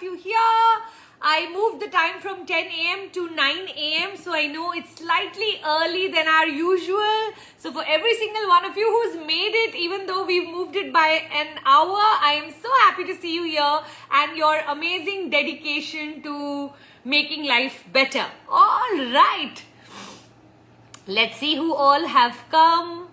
you here. I moved the time from 10 a.m. to 9 a.m. So I know it's slightly early than our usual. So for every single one of you who's made it, even though we've moved it by an hour, I am so happy to see you here and your amazing dedication to making life better. All right. Let's see who all have come.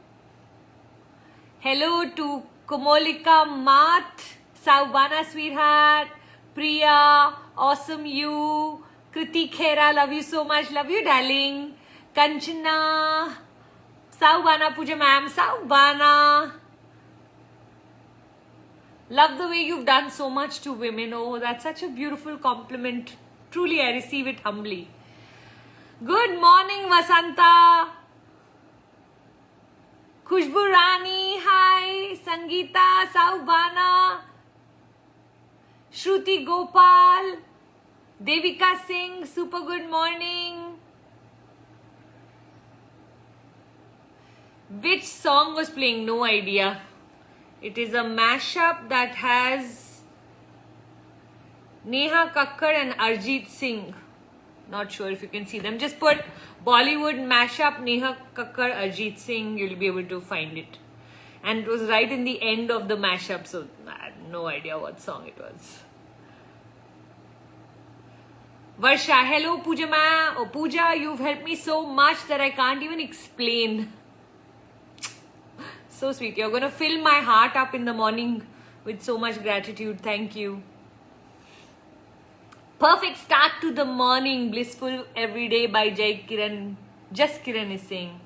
Hello to Komolika Mat, Saubana sweetheart, Priya, awesome you, Kriti Khera, love you so much, love you darling, Kanchana, Saubana Pooja ma'am, Saubana. Love the way you've done so much to women. Oh, that's such a beautiful compliment. Truly, I receive it humbly. Good morning, Vasanta. Khushbu Rani, hi. Sangeeta, Saubana. Shruti Gopal. Devika Singh, super good morning. Which song was playing? No idea. It is a mashup that has Neha Kakkar and Arjit Singh. Not sure if you can see them. Just put Bollywood mashup Neha Kakkar, Arjit Singh. You'll be able to find it. And it was right in the end of the mashup. So I have no idea what song it was. Varsha, hello Pooja ma. Oh Pooja, you've helped me so much that I can't even explain. So sweet. You're going to fill my heart up in the morning with so much gratitude. Thank you. Perfect start to the morning. Blissful every day by Jai Kiran. Just Kiran is saying.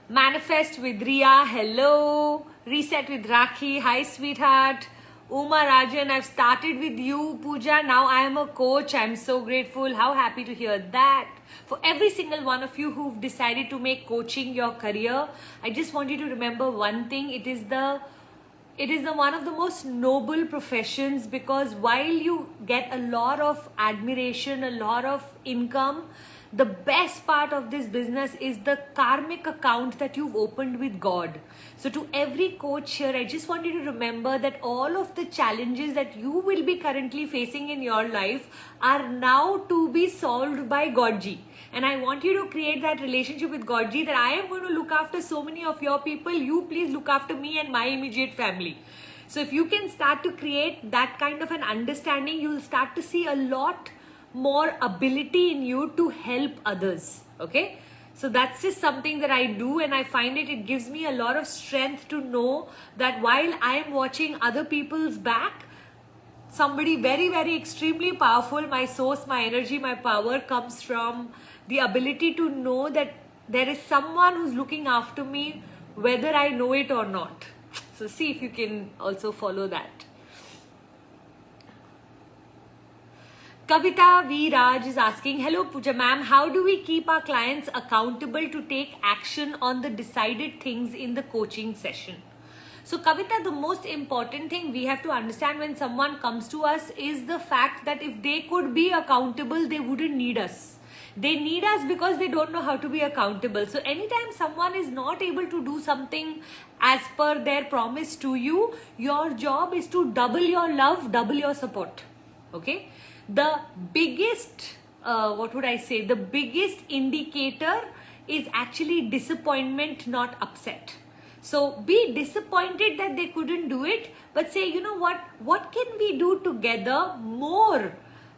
Manifest with Riya. Hello. Reset with Rakhi. Hi, sweetheart. Uma Rajan, I've started with you, Pooja. Now I am a coach. I'm so grateful. How happy to hear that. For every single one of you who've decided to make coaching your career, I just want you to remember one thing. It is the one of the most noble professions, because while you get a lot of admiration, a lot of income, the best part of this business is the karmic account that you've opened with God. So to every coach here, I just want you to remember that all of the challenges that you will be currently facing in your life are now to be solved by Godji. And I want you to create that relationship with Godji, that I am going to look after so many of your people. You please look after me and my immediate family. So if you can start to create that kind of an understanding, you'll start to see a lot more ability in you to help others. Okay, so that's just something that I do, and I find it gives me a lot of strength to know that while I am watching other people's back, somebody very, very extremely powerful, my source, my energy, my power comes from the ability to know that there is someone who's looking after me, whether I know it or not. So see if you can also follow that. Kavita V. Raj is asking, hello Pooja ma'am, how do we keep our clients accountable to take action on the decided things in the coaching session? So Kavita, the most important thing we have to understand when someone comes to us is the fact that if they could be accountable, they wouldn't need us. They need us because they don't know how to be accountable. So anytime someone is not able to do something as per their promise to you, your job is to double your love, double your support. Okay? The biggest, the biggest indicator is actually disappointment, not upset. So be disappointed that they couldn't do it, but say, you know what can we do together more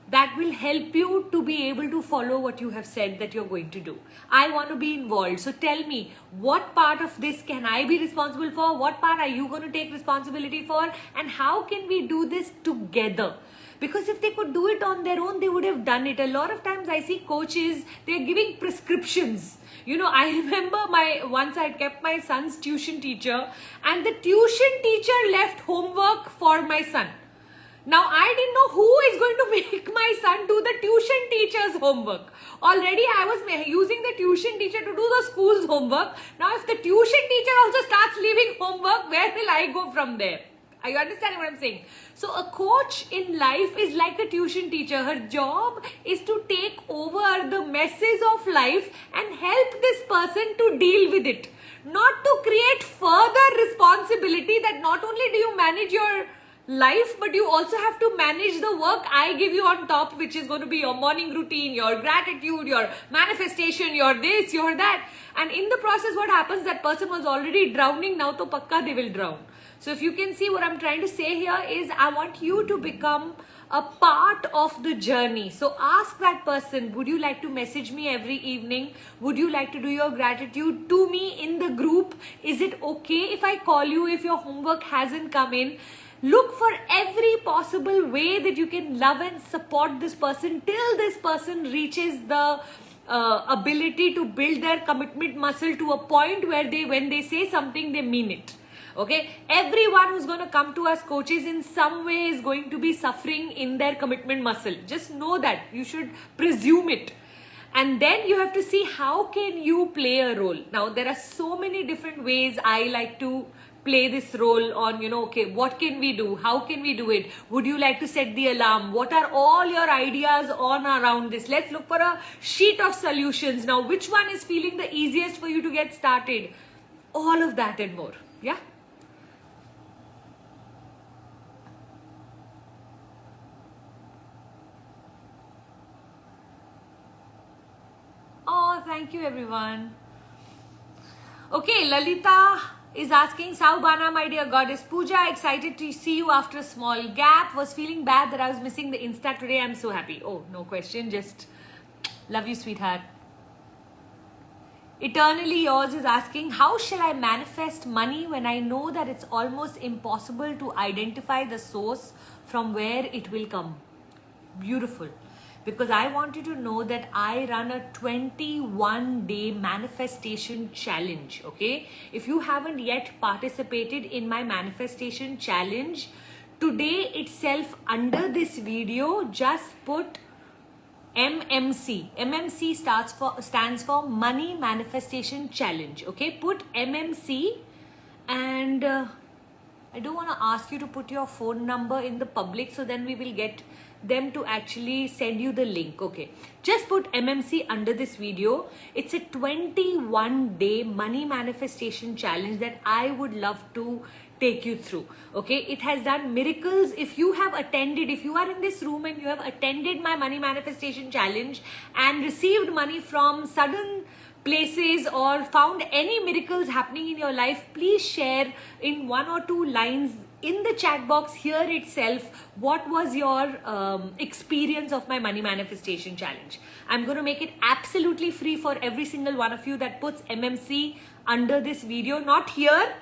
that will help you to be able to follow what you have said that you're going to do. I want to be involved. So tell me, what part of this can I be responsible for? What part are you going to take responsibility for? And how can we do this together? Because if they could do it on their own, they would have done it. A lot of times I see coaches, they're giving prescriptions. You know, I remember once I kept my son's tuition teacher, and the tuition teacher left homework for my son. Now, I didn't know who is going to make my son do the tuition teacher's homework. Already I was using the tuition teacher to do the school's homework. Now, if the tuition teacher also starts leaving homework, where will I go from there? Are you understanding what I'm saying? So a coach in life is like a tuition teacher. Her job is to take over the messes of life and help this person to deal with it. Not to create further responsibility that not only do you manage your life, but you also have to manage the work I give you on top, which is going to be your morning routine, your gratitude, your manifestation, your this, your that. And in the process, what happens, that person was already drowning, now to pakka they will drown. So if you can see what I'm trying to say here is, I want you to become a part of the journey. So ask that person, would you like to message me every evening? Would you like to do your gratitude to me in the group? Is it okay if I call you if your homework hasn't come in? Look for every possible way that you can love and support this person till this person reaches the ability to build their commitment muscle to a point where when they say something, they mean it. Okay, everyone who's going to come to us coaches in some way is going to be suffering in their commitment muscle. Just know that. You should presume it. And then you have to see how can you play a role. Now, there are so many different ways I like to play this role on, okay, what can we do? How can we do it? Would you like to set the alarm? What are all your ideas on around this? Let's look for a sheet of solutions. Now, which one is feeling the easiest for you to get started? All of that and more. Yeah. Oh, thank you everyone. Okay, Lalita is asking, Saubana, my dear goddess Pooja, excited to see you after a small gap. Was feeling bad that I was missing the Insta today. I'm so happy. Oh, no question. Just love you, sweetheart. Eternally Yours is asking, how shall I manifest money when I know that it's almost impossible to identify the source from where it will come? Beautiful. Because I want you to know that I run a 21-day manifestation challenge, okay? If you haven't yet participated in my manifestation challenge, today itself under this video, just put MMC. MMC stands for Money Manifestation Challenge, okay? Put MMC, and I don't want to ask you to put your phone number in the public, so then we will get them to actually send you the link. Okay, just put MMC under this video. It's a 21-day money manifestation challenge that I would love to take you through. Okay, it has done miracles. If you have attended, if you are in this room and you have attended my money manifestation challenge and received money from sudden places or found any miracles happening in your life, please share in 1 or 2 lines in the chat box here itself what was your experience of my money manifestation challenge. I'm going to make it absolutely free for every single one of you that puts MMC under this video. Not here.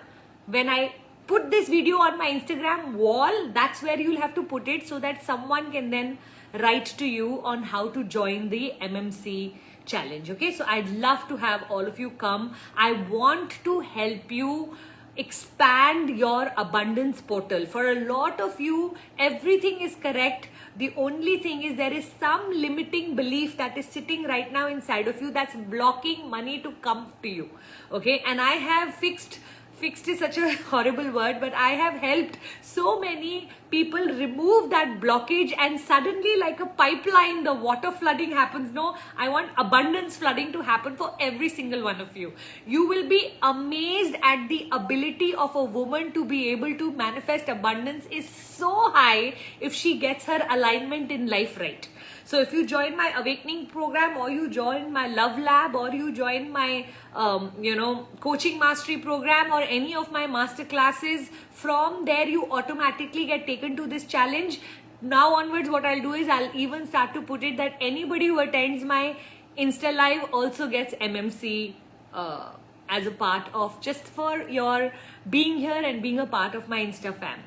When I put this video on my Instagram wall, that's where you'll have to put it, so that someone can then write to you on how to join the MMC challenge. Okay, so I'd love to have all of you come. I want to help you expand your abundance portal. For a lot of you, everything is correct. The only thing is there is some limiting belief that is sitting right now inside of you that's blocking money to come to you. Okay, and I have fixed is such a horrible word, but I have helped so many people remove that blockage, and suddenly, like a pipeline, the water flooding happens. No, I want abundance flooding to happen for every single one of you. You will be amazed at the ability of a woman to be able to manifest abundance is so high if she gets her alignment in life right. So if you join my awakening program, or you join my love lab, or you join my coaching mastery program, or any of my master classes, from there you automatically get taken to this challenge. Now onwards, what I'll do is I'll even start to put it that anybody who attends my Insta live also gets MMC as a part of, just for your being here and being a part of my Insta fam.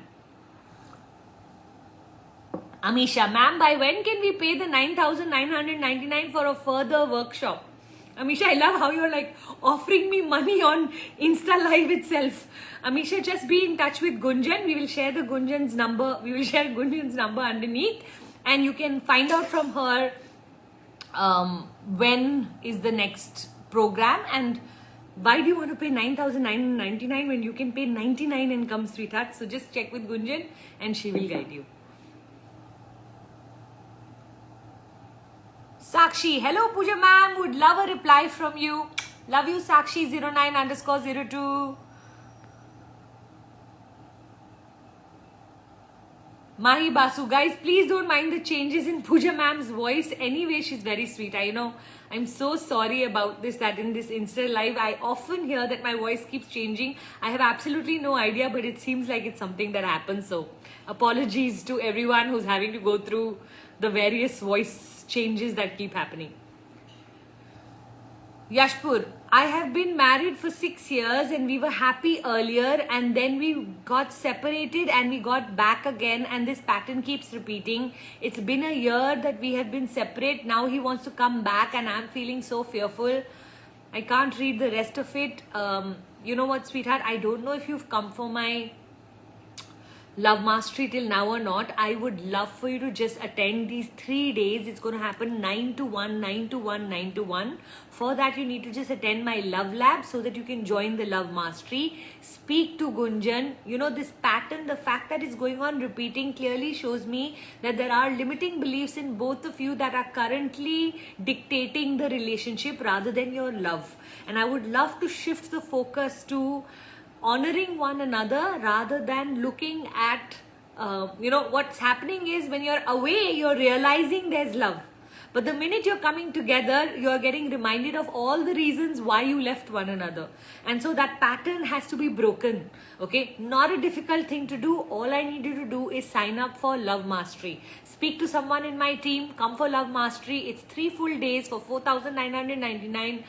Amisha, ma'am, by when can we pay the 9,999 for a further workshop? Amisha, I love how you're like offering me money on Insta Live itself. Amisha, just be in touch with Gunjan. We will share the Gunjan's number. We will share Gunjan's number underneath, and you can find out from her when is the next program, and why do you want to pay 9,999 when you can pay 99 and come, sweetheart? So just check with Gunjan and she will guide you. Sakshi, hello Pooja ma'am, would love a reply from you. Love you Sakshi 09_02. Mahi Basu. Guys, please don't mind the changes in Pooja ma'am's voice. Anyway, she's very sweet. I know. I'm so sorry about this, that in this Insta live, I often hear that my voice keeps changing. I have absolutely no idea, but it seems like it's something that happens. So apologies to everyone who's having to go through the various voice changes that keep happening. Yashpur, I have been married for 6 years and we were happy earlier and then we got separated and we got back again and this pattern keeps repeating. It's been a year that we have been separate. Now he wants to come back and I'm feeling so fearful. I can't read the rest of it. You know what, sweetheart? I don't know if you've come for my Love Mastery till now or not. I would love for you to just attend these 3 days. It's going to happen 9 to 1, 9 to 1, 9 to 1. For that, you need to just attend my Love Lab so that you can join the Love Mastery. Speak to Gunjan. You know, this pattern, the fact that it's going on repeating clearly shows me that there are limiting beliefs in both of you that are currently dictating the relationship rather than your love. And I would love to shift the focus to honoring one another rather than looking at, what's happening is when you're away, you're realizing there's love. But the minute you're coming together, you're getting reminded of all the reasons why you left one another. And so that pattern has to be broken. Okay, not a difficult thing to do. All I need you to do is sign up for Love Mastery. Speak to someone in my team, come for Love Mastery. It's 3 full days for 4,999.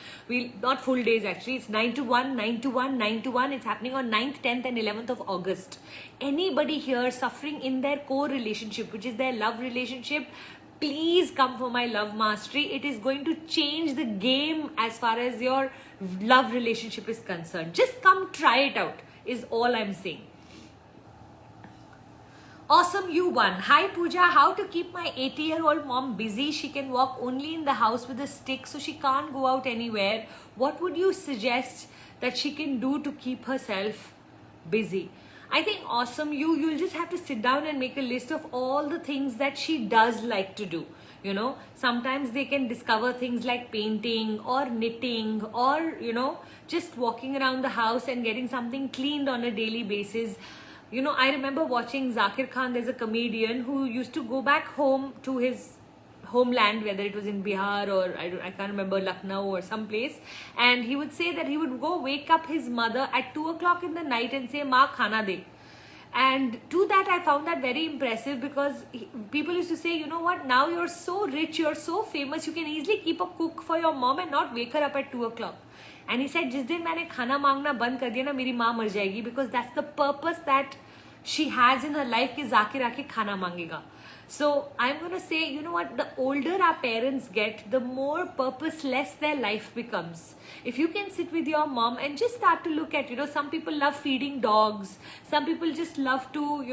Not full days actually, it's 9 to 1, 9 to 1, 9 to 1. It's happening on 9th, 10th and 11th of August. Anybody here suffering in their core relationship, which is their love relationship, please come for my Love Mastery. It is going to change the game as far as your love relationship is concerned. Just come try it out is all I'm saying. Awesome, you won. Hi Pooja, how to keep my 80-year-old mom busy? She can walk only in the house with a stick, so she can't go out anywhere. What would you suggest that she can do to keep herself busy? I think awesome, you'll just have to sit down and make a list of all the things that she does like to do. You know, sometimes they can discover things like painting or knitting or, just walking around the house and getting something cleaned on a daily basis. You know, I remember watching Zakir Khan. There's a comedian who used to go back home to his homeland, whether it was in Bihar or I can't remember, Lucknow or someplace, and he would say that he would go wake up his mother at 2 o'clock in the night and say, "Ma, khana de." And to that, I found that very impressive because people used to say, you know what, now you're so rich, you're so famous, you can easily keep a cook for your mom and not wake her up at 2 o'clock. And he said, जिस दिन मैंने खाना मांगना बंद कर दिया ना, मेरी माँ मर जाएगी, because that's the purpose that she has in her life कि जाकिर आके खाना मांगेगा. So I'm going to say, you know what, the older our parents get, the more purposeless their life becomes. If you can sit with your mom and just start to look at, some people love feeding dogs. Some people just love to,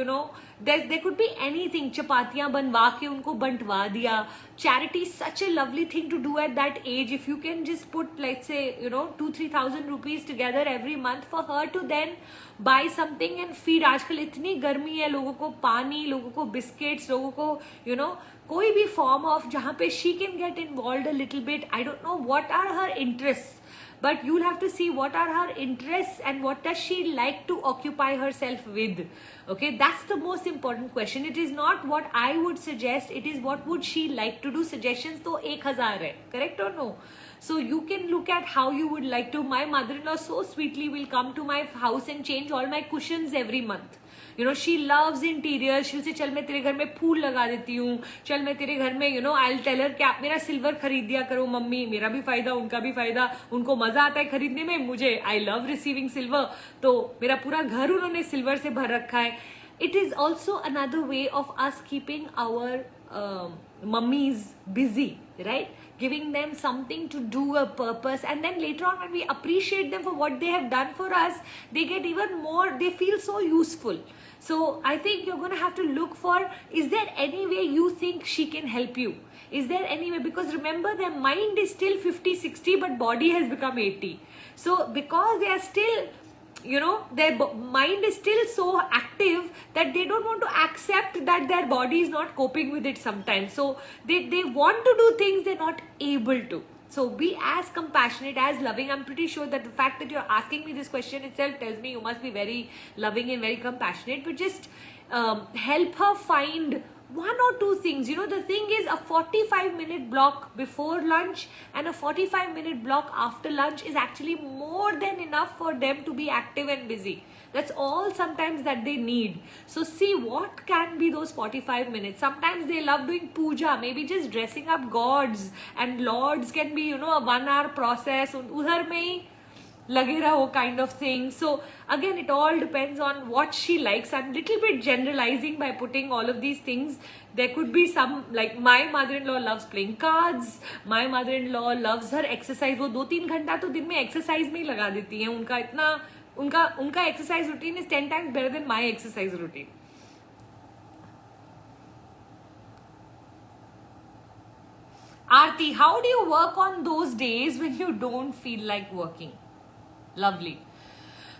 there could be anything. Chapatiyan banwa ke unko bantwa diya. Charity is such a lovely thing to do at that age. If you can just put, let's say, 2,000-3,000 rupees together every month for her to then buy something and feed. आजकल इतनी गर्मी है, लोगों को पानी, लोगों को biscuits, लोगों को, कोई भी form of जहाँ पे she can get involved a little bit. I don't know what are her interests, but you'll have to see what are her interests and what does she like to occupy herself with. Okay, that's the most important question. It is not what I would suggest, it is what would she like to do. Suggestions to 1,000 hai, correct or no? So you can look at how you would like to. My mother-in-law so sweetly will come to my house and change all my cushions every month. She loves interior. She'll say, चल मैं तेरे घर में फूल लगा देती हूँ, चल मैं तेरे घर में, I'll tell her कि आप मेरा सिल्वर खरीद दिया करो मम्मी, मेरा भी फायदा उनका भी फायदा, उनको मजा आता है खरीदने में, मुझे I love receiving silver, तो मेरा पूरा घर उन्होंने सिल्वर से भर रखा है. It is also another way of us keeping our mummies busy, right? Giving them something to do, a purpose, and then later on when we appreciate them for what they have done for us, they get even more, they feel so useful. So I think you're going to have to look for, is there any way you think she can help you? Is there any way? Because remember, their mind is still 50, 60, but body has become 80. So because they are still, their mind is still so active that they don't want to accept that their body is not coping with it sometimes. So they want to do things they're not able to. So be as compassionate, as loving. I'm pretty sure that the fact that you're asking me this question itself tells me you must be very loving and very compassionate. But just help her find one or two things. You know, the thing is, a 45-minute block before lunch and a 45-minute block after lunch is actually more than enough for them to be active and busy. That's all sometimes that they need. So see what can be those 45 minutes. Sometimes they love doing puja, maybe just dressing up gods and lords can be, you know, a 1 hour process. Udhar mein hi lage raho kind of thing. So again, it all depends on what she likes. I'm little bit generalizing by putting all of these things. There could be some, like my mother-in-law loves playing cards. My mother-in-law loves her exercise. वो 2-3 घंटा तो दिन में exercise में ही लगा देती हैं. उनका इतना उनका exercise routine is 10 times better than my exercise routine. Aarti, how do you work on those days when you don't feel like working? Lovely.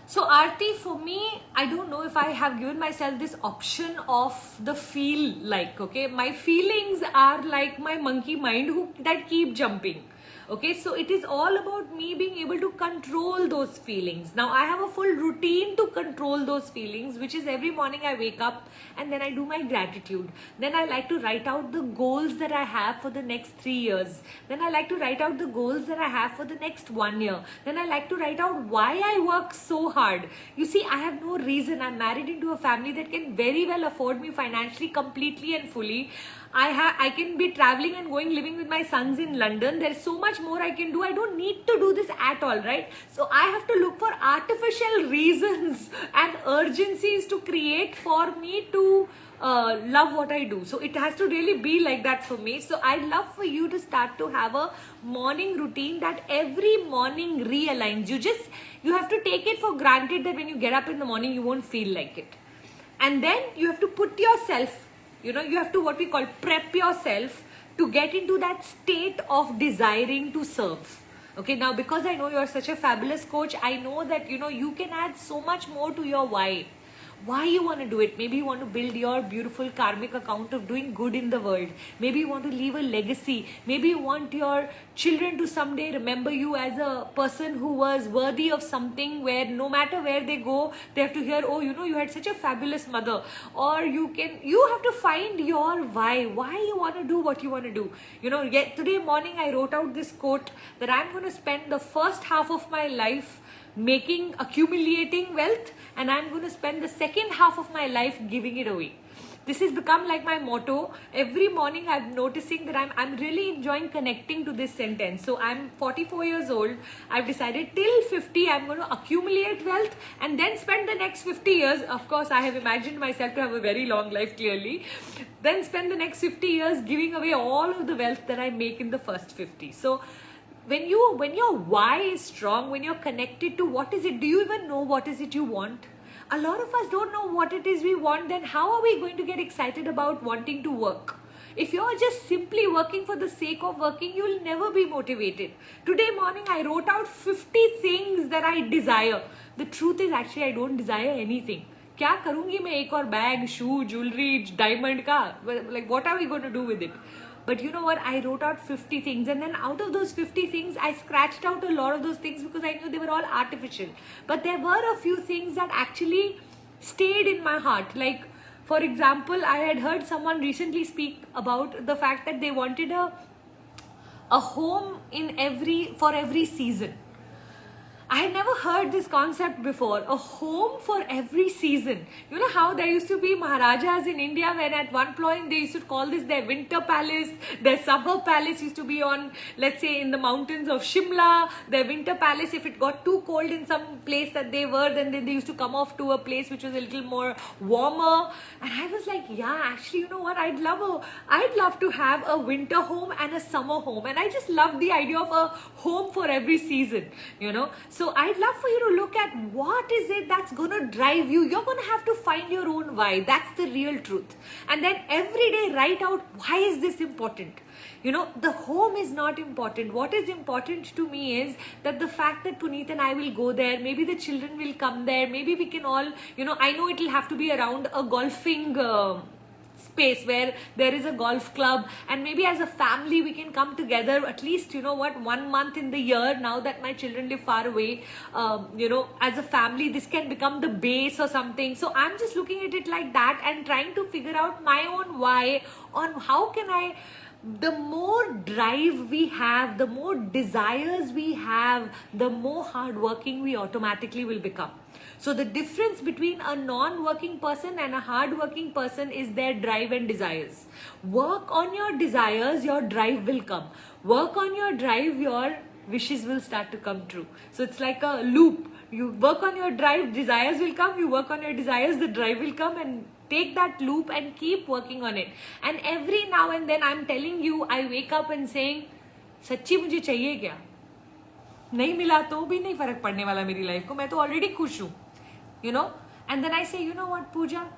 So Aarti, for me, I don't know if I have given myself this option of the feel like, okay? My feelings are like my monkey mind that keep jumping. Okay, so it is all about me being able to control those feelings. Now I have a full routine to control those feelings, which is every morning I wake up and then I do my gratitude. Then I like to write out the goals that I have for the next 3 years. Then I like to write out the goals that I have for the next 1 year. Then I like to write out why I work so hard. You see, I have no reason. I'm married into a family that can very well afford me financially, completely and fully. I can be traveling and going living with my sons in London. There's so much more I can do. I don't need to do this at all, right? So I have to look for artificial reasons and urgencies to create for me to love what I do. So it has to really be like that for me. So I'd love for you to start to have a morning routine that every morning realigns. You have to take it for granted that when you get up in the morning, you won't feel like it. And then you have to put yourself, you have to what we call prep yourself to get into that state of desiring to serve. Okay, now because I know you're such a fabulous coach, I know that you can add so much more to your why you want to do it. Maybe you want to build your beautiful karmic account of doing good in the world. Maybe you want to leave a legacy. Maybe you want your children to someday remember you as a person who was worthy of something, where no matter where they go, they have to hear, oh, you had such a fabulous mother. Or you have to find your why you want to do what you want to do. Today morning I wrote out this quote that I'm going to spend the first half of my life accumulating wealth, and I'm going to spend the second half of my life giving it away. This has become like my motto. Every morning I'm noticing that I'm really enjoying connecting to this sentence. So I'm 44 years old. I've decided till 50 I'm going to accumulate wealth and then spend the next 50 years. Of course, I have imagined myself to have a very long life, clearly. Then spend the next 50 years giving away all of the wealth that I make in the first 50. So when your why is strong, when you're connected to what is it, do you even know what is it you want? A lot of us don't know what it is we want. Then how are we going to get excited about wanting to work? If you're just simply working for the sake of working, you'll never be motivated. Today morning I wrote out 50 things that I desire. The truth is actually I don't desire anything. क्या करूंगी मैं एक और bag, शू, jewellery, diamond का? Like what are we going to do with it? But you know what? I wrote out 50 things, and then out of those 50 things, I scratched out a lot of those things because I knew they were all artificial. But there were a few things that actually stayed in my heart. Like, for example, I had heard someone recently speak about the fact that they wanted a home for every season. I had never heard this concept before. A home for every season. You know how there used to be Maharajas in India, when at one point they used to call this their winter palace. Their summer palace used to be on, let's say, in the mountains of Shimla. Their winter palace, if it got too cold in some place that they were, then they used to come off to a place which was a little more warmer. And I was like, yeah, actually, you know what? I'd love to have a winter home and a summer home. And I just love the idea of a home for every season, So I'd love for you to look at what is it that's going to drive you. You're going to have to find your own why. That's the real truth. And then every day write out, why is this important? The home is not important. What is important to me is that the fact that Puneet and I will go there, maybe the children will come there, maybe we can all, I know it'll have to be around a golfing space where there is a golf club, and maybe as a family we can come together at least, 1 month in the year. Now that my children live far away, as a family this can become the base or something. So I'm just looking at it like that and trying to figure out my own why on how can I. The more drive we have, the more desires we have, the more hardworking we automatically will become. So the difference between a non-working person and a hard-working person is their drive and desires. Work on your desires, your drive will come. Work on your drive, your wishes will start to come true. So it's like a loop. You work on your drive, desires will come. You work on your desires, the drive will come, and take that loop and keep working on it. And every now and then I'm telling you, I wake up and saying, सच्ची मुझे चाहिए क्या? नहीं मिला तो भी नहीं फर्क पड़ने वाला मेरी लाइफ को, मैं तो ऑलरेडी खुश हूँ, And then I say, you know what, Pooja?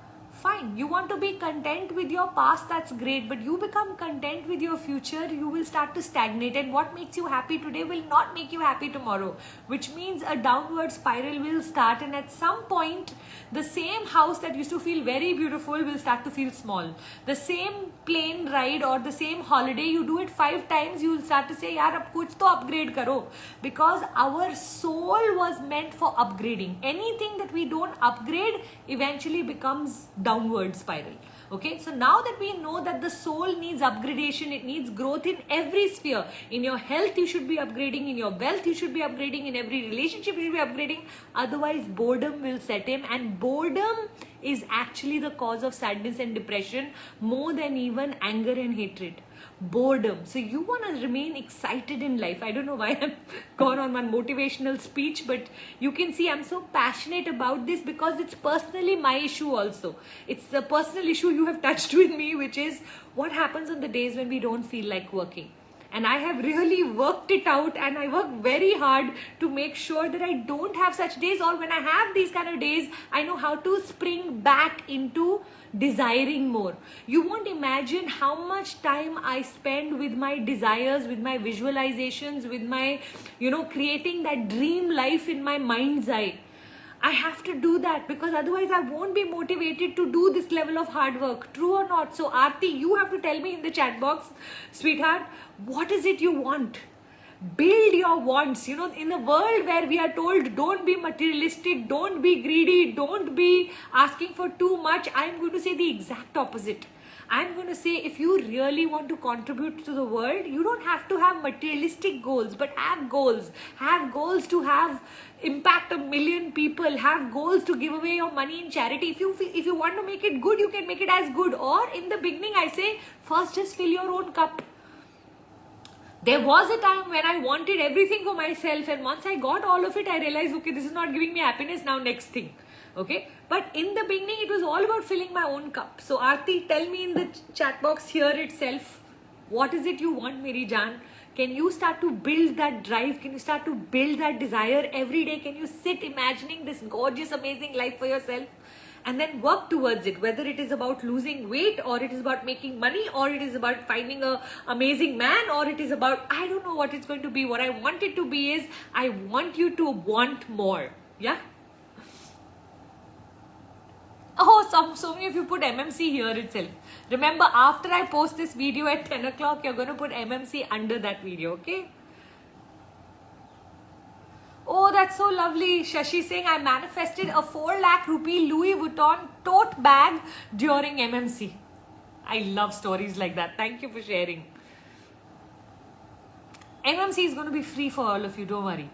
Fine, you want to be content with your past, that's great, but you become content with your future, you will start to stagnate, and what makes you happy today will not make you happy tomorrow, which means a downward spiral will start, and at some point, the same house that used to feel very beautiful will start to feel small. The same plane ride or the same holiday, you do it 5 times, you will start to say, yaar, ab kuch to upgrade karo, because our soul was meant for upgrading. Anything that we don't upgrade eventually becomes downward spiral. Okay, so now that we know that the soul needs upgradation, it needs growth in every sphere. In your health, you should be upgrading. In your wealth, you should be upgrading. In every relationship, you should be upgrading. Otherwise, boredom will set in, and boredom is actually the cause of sadness and depression more than even anger and hatred. Boredom. So you want to remain excited in life. I don't know why I'm gone on one motivational speech, but you can see I'm so passionate about this because it's personally my issue also. It's the personal issue you have touched with me, which is what happens on the days when we don't feel like working. And I have really worked it out, and I work very hard to make sure that I don't have such days, or when I have these kind of days, I know how to spring back into desiring more. You won't imagine how much time I spend with my desires, with my visualizations, with my, creating that dream life in my mind's eye. I have to do that because otherwise I won't be motivated to do this level of hard work. True or not? So Aarti, you have to tell me in the chat box, sweetheart, what is it you want? Build your wants. In a world where we are told don't be materialistic, don't be greedy, don't be asking for too much, I'm going to say the exact opposite. I'm going to say if you really want to contribute to the world, you don't have to have materialistic goals, but have goals. Have goals to have impact 1 million people. Have goals to give away your money in charity. If you want to make it good, you can make it as good. Or in the beginning, I say, first just fill your own cup. There was a time when I wanted everything for myself, and once I got all of it, I realized, okay, this is not giving me happiness, now next thing. Okay, but in the beginning, it was all about filling my own cup. So Aarti, tell me in the chat box here itself, what is it you want, Meri Jaan? Can you start to build that drive? Can you start to build that desire every day? Can you sit imagining this gorgeous, amazing life for yourself? And then work towards it, whether it is about losing weight, or it is about making money, or it is about finding an amazing man, or it is about, I don't know what it's going to be. What I want it to be is, I want you to want more. Yeah? Oh, so many of you put MMC here itself. Remember, after I post this video at 10 o'clock, you're going to put MMC under that video, okay? Oh, that's so lovely. Shashi saying, I manifested a 4 lakh rupee Louis Vuitton tote bag during MMC. I love stories like that. Thank you for sharing. MMC is going to be free for all of you, don't worry.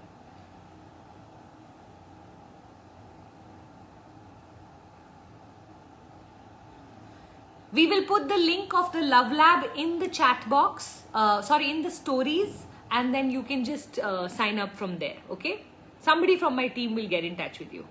We will put the link of the Love Lab in the chat box, in the stories, and then you can just sign up from there, okay? Somebody from my team will get in touch with you.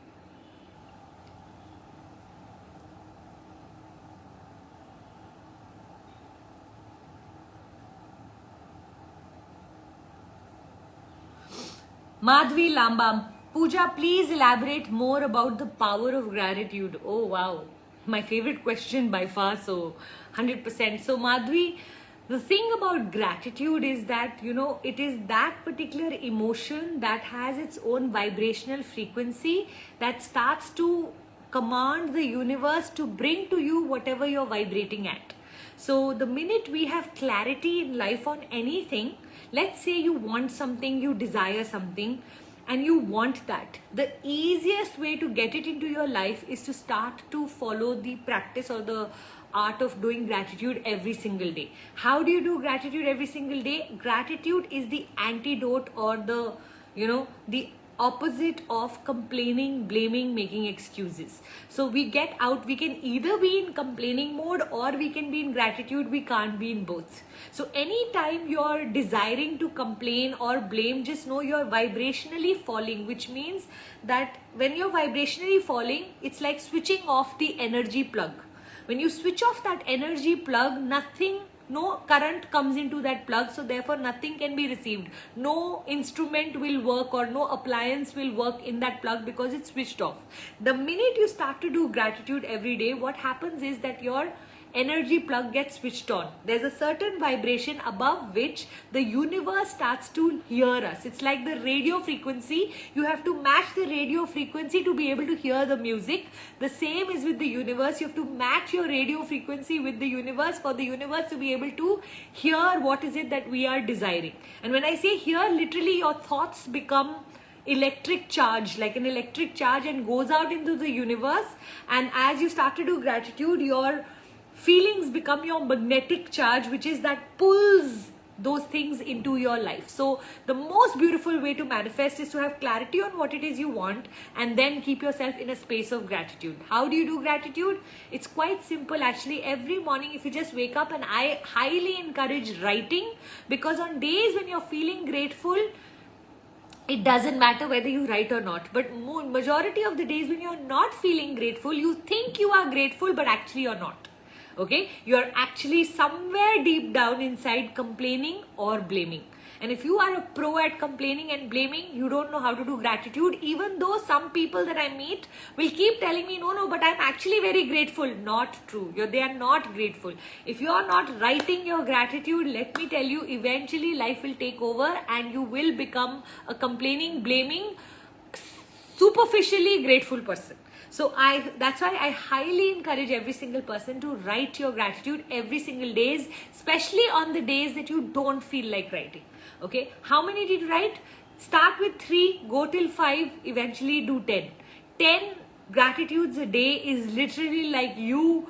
Madhvi Lambam, Pooja, please elaborate more about the power of gratitude. Oh, wow. My favorite question by far, so 100%. So Madhvi, the thing about gratitude is that, it is that particular emotion that has its own vibrational frequency that starts to command the universe to bring to you whatever you're vibrating at. So the minute we have clarity in life on anything, let's say you want something, you desire something, and you want that, the easiest way to get it into your life is to start to follow the practice or the art of doing gratitude every single day. How do you do gratitude every single day? Gratitude is the antidote, or the the opposite of complaining, blaming, making excuses. So we can either be in complaining mode or we can be in gratitude. We can't be in both. So anytime you're desiring to complain or blame, just know you're vibrationally falling, which means that when you're vibrationally falling, it's like switching off the energy plug. When you switch off that energy plug, no current comes into that plug, so therefore nothing can be received. No instrument will work or no appliance will work in that plug because it's switched off. The minute you start to do gratitude every day, what happens is that your energy plug gets switched on. There's a certain vibration above which the universe starts to hear us. It's like the radio frequency. You have to match the radio frequency to be able to hear the music. The same is with the universe. You have to match your radio frequency with the universe for the universe to be able to hear what is it that we are desiring. And when I say hear, literally your thoughts become electric charge, like an electric charge, and goes out into the universe. And as you start to do gratitude, your feelings become your magnetic charge, which is that pulls those things into your life. So the most beautiful way to manifest is to have clarity on what it is you want and then keep yourself in a space of gratitude. How do you do gratitude? It's quite simple actually. Every morning if you just wake up, and I highly encourage writing, because on days when you're feeling grateful, it doesn't matter whether you write or not, but majority of the days when you're not feeling grateful, you think you are grateful but actually you're not. Okay, you're actually somewhere deep down inside complaining or blaming. And if you are a pro at complaining and blaming, you don't know how to do gratitude, even though some people that I meet will keep telling me, no, but I'm actually very grateful. Not true. They are not grateful. If you are not writing your gratitude, let me tell you, eventually life will take over and you will become a complaining, blaming, superficially grateful person. So that's why I highly encourage every single person to write your gratitude every single day, especially on the days that you don't feel like writing. Okay, how many did you write? Start with 3, go till 5, eventually do 10. 10 gratitudes a day is literally like you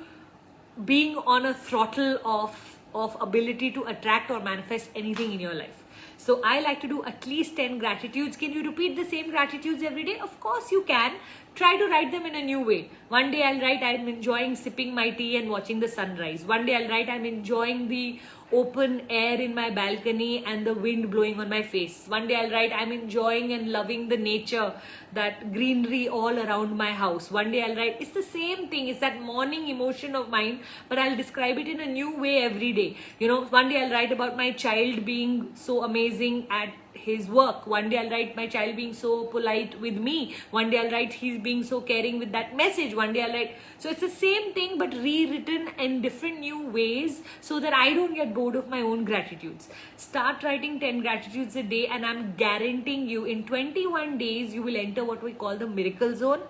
being on a throttle of ability to attract or manifest anything in your life. So I like to do at least 10 gratitudes. Can you repeat the same gratitudes every day? Of course you can. Try to write them in a new way. One day I'll write I'm enjoying sipping my tea and watching the sunrise. One day I'll write I'm enjoying the open air in my balcony and the wind blowing on my face. One day I'll write I'm enjoying and loving the nature, that greenery all around my house. One day I'll write, it's the same thing, it's that morning emotion of mine, but I'll describe it in a new way every day. One day I'll write about my child being so amazing at his work. One day I'll write my child being so polite with me. One day I'll write he's being so caring with that message. One day I'll write, so it's the same thing but rewritten in different new ways so that I don't get bored of my own gratitudes. Start writing 10 gratitudes a day, and I'm guaranteeing you in 21 days you will enter what we call the miracle zone.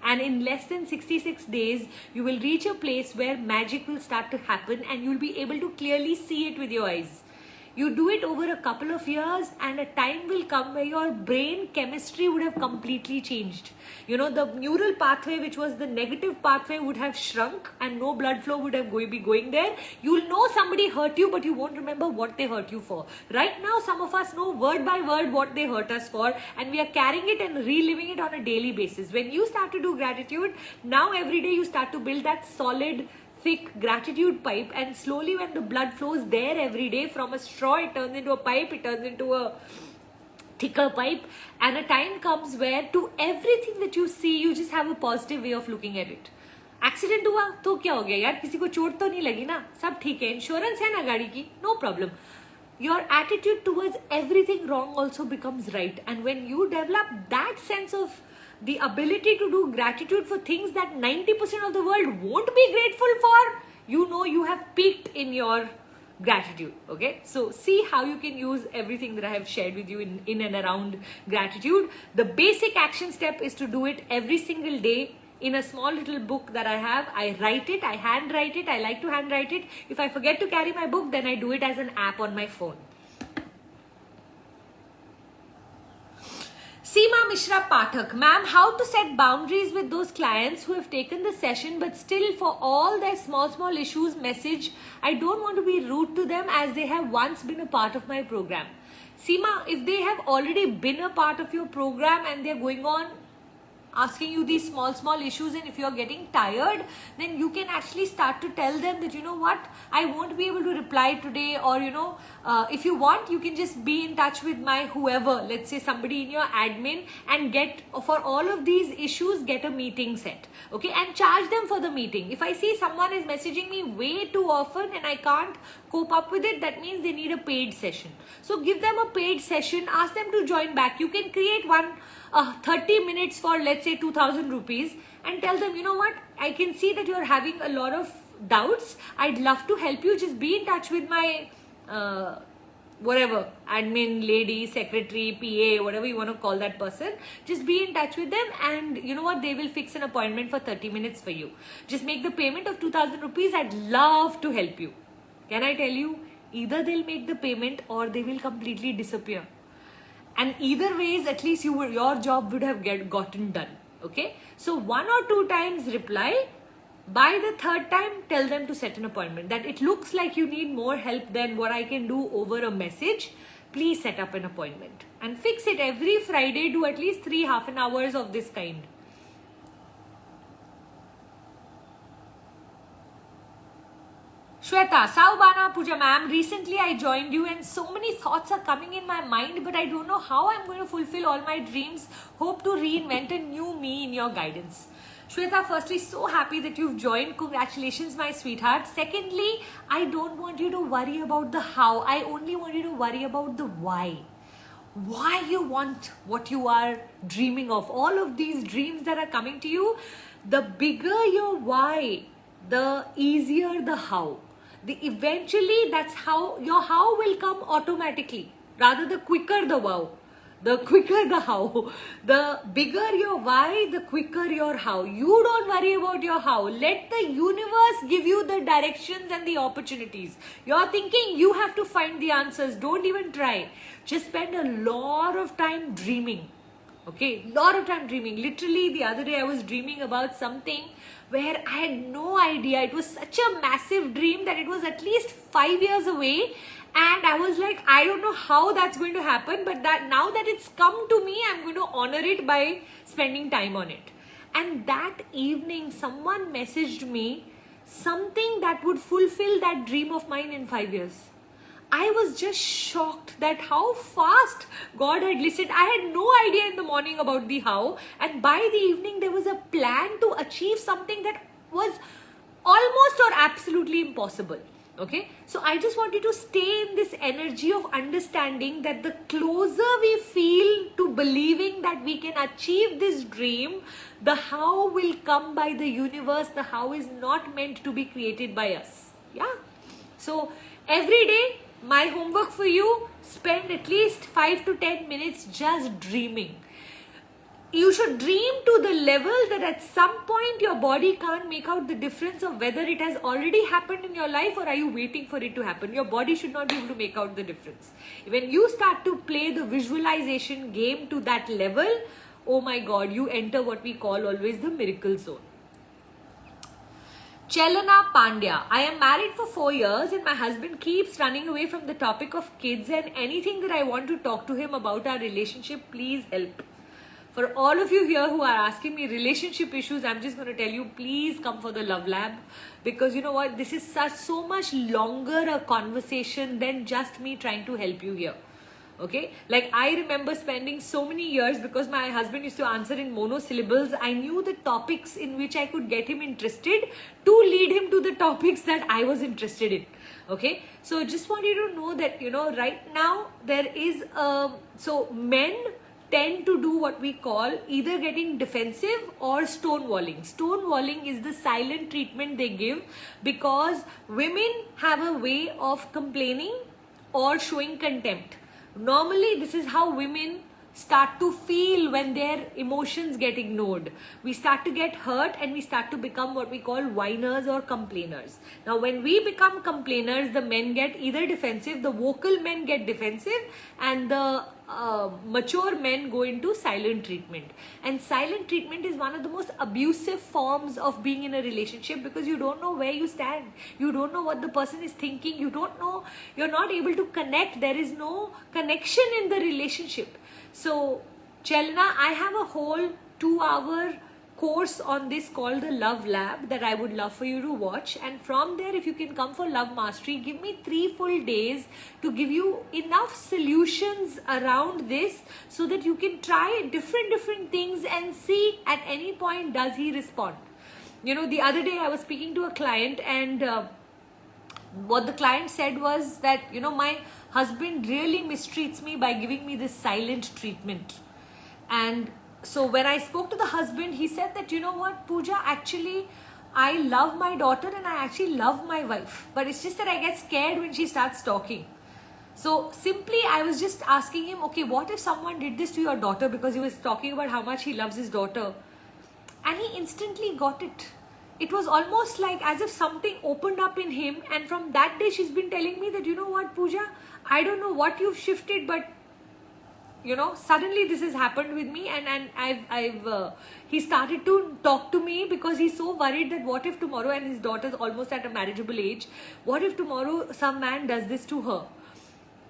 And in less than 66 days, you will reach a place where magic will start to happen and you'll be able to clearly see it with your eyes. You do it over a couple of years and a time will come where your brain chemistry would have completely changed. The neural pathway, which was the negative pathway, would have shrunk and no blood flow would have be going there. You'll know somebody hurt you, but you won't remember what they hurt you for. Right now, some of us know word by word what they hurt us for, and we are carrying it and reliving it on a daily basis. When you start to do gratitude, now every day you start to build that solid, thick gratitude pipe, and slowly when the blood flows there every day, from a straw it turns into a pipe, it turns into a thicker pipe, and a time comes where to everything that you see you just have a positive way of looking at it. Accident हुआ तो क्या हो गया यार, किसी को चोट तो नहीं लगी ना, सब ठीक है, इंश्योरेंस है ना गाड़ी की, no problem. Your attitude towards everything wrong also becomes right, and when you develop that sense of the ability to do gratitude for things that 90% of the world won't be grateful for, you have peaked in your gratitude. Okay, so see how you can use everything that I have shared with you in and around gratitude. The basic action step is to do it every single day in a small little book that I have. I write it, I handwrite it, I like to handwrite it. If I forget to carry my book, then I do it as an app on my phone. Seema Mishra Pathak, ma'am, how to set boundaries with those clients who have taken the session but still for all their small issues message, I don't want to be rude to them as they have once been a part of my program. Seema, if they have already been a part of your program and they're going on asking you these small issues, and if you're getting tired, then you can actually start to tell them that, you know what, I won't be able to reply today, or if you want, you can just be in touch with my whoever, let's say somebody in your admin, and get for all of these issues, get a meeting set, okay, and charge them for the meeting. If I see someone is messaging me way too often and I can't cope up with it, that means they need a paid session. So give them a paid session, ask them to join back. You can create one 30 minutes for, let's say, 2,000 rupees, and tell them, you know what, I can see that you're having a lot of doubts. I'd love to help you. Just be in touch with my whatever, admin lady, secretary, PA, whatever you want to call that person. Just be in touch with them, and you know what, they will fix an appointment for 30 minutes for you. Just make the payment of 2,000 rupees. I'd love to help you. Can I tell you, either they'll make the payment or they will completely disappear. And either ways, at least your job would have gotten done. Okay. So 1 or 2 times reply. By the 3rd time, tell them to set an appointment. That it looks like you need more help than what I can do over a message. Please set up an appointment. And fix it every Friday. Do at least 3 half-an hours of this kind. Shweta, Saubana Puja ma'am, recently I joined you and so many thoughts are coming in my mind, but I don't know how I'm going to fulfill all my dreams. Hope to reinvent a new me in your guidance. Shweta, firstly, so happy that you've joined. Congratulations, my sweetheart. Secondly, I don't want you to worry about the how. I only want you to worry about the why. Why you want what you are dreaming of. All of these dreams that are coming to you, the bigger your why, the easier the how. Eventually, that's how your how will come automatically. Rather, the quicker the wow, the quicker the how. The bigger your why, the quicker your how. You don't worry about your how. Let the universe give you the directions and the opportunities. You're thinking you have to find the answers. Don't even try. Just spend a lot of time dreaming. Okay, lot of time dreaming. Literally, the other day I was dreaming about something where I had no idea. It was such a massive dream that it was at least 5 years away. And I was like, I don't know how that's going to happen, but that now that it's come to me, I'm going to honor it by spending time on it. And that evening, someone messaged me something that would fulfill that dream of mine in 5 years. I was just shocked that how fast God had listened. I had no idea in the morning about the how, and by the evening there was a plan to achieve something that was almost or absolutely impossible. Okay, so I just want you to stay in this energy of understanding that the closer we feel to believing that we can achieve this dream, the how will come by the universe. The how is not meant to be created by us. Yeah, so every day, my homework for you, spend at least 5 to 10 minutes just dreaming. You should dream to the level that at some point your body can't make out the difference of whether it has already happened in your life or are you waiting for it to happen. Your body should not be able to make out the difference. When you start to play the visualization game to that level, oh my God, you enter what we call always the miracle zone. Chelana Pandya, I am married for 4 years and my husband keeps running away from the topic of kids and anything that I want to talk to him about our relationship, please help. For all of you here who are asking me relationship issues, I'm just going to tell you, please come for the Love Lab, because you know what, this is so much longer a conversation than just me trying to help you here. Okay, like I remember spending so many years, because my husband used to answer in monosyllables, I knew the topics in which I could get him interested to lead him to the topics that I was interested in. Okay, so just want you to know that, you know, right now there is so men tend to do what we call either getting defensive or stonewalling. Stonewalling is the silent treatment they give because women have a way of complaining or showing contempt. Normally, this is how women start to feel when their emotions get ignored. We start to get hurt and we start to become what we call whiners or complainers. Now, when we become complainers, the men get either defensive, the vocal men get defensive, and the mature men go into silent treatment. And silent treatment is one of the most abusive forms of being in a relationship, because you don't know where you stand. You don't know what the person is thinking. You don't know, you're not able to connect. There is no connection in the relationship. So, Chelna, I have a whole 2-hour course on this called the Love Lab that I would love for you to watch. And from there, if you can come for Love Mastery, give me 3 full days to give you enough solutions around this so that you can try different things and see at any point does he respond. You know, the other day I was speaking to a client, and what the client said was that, you know, my husband really mistreats me by giving me this silent treatment. And so when I spoke to the husband, he said that, you know what, Pooja, actually I love my daughter and I actually love my wife, but it's just that I get scared when she starts talking. So simply I was just asking him, okay, what if someone did this to your daughter, because he was talking about how much he loves his daughter, and he instantly got it. It was almost like as if something opened up in him, and from that day she's been telling me that, you know what, Pooja, I don't know what you've shifted, but you know, suddenly this has happened with me, and he started to talk to me because he's so worried that what if tomorrow, and his daughter's almost at a marriageable age, what if tomorrow some man does this to her?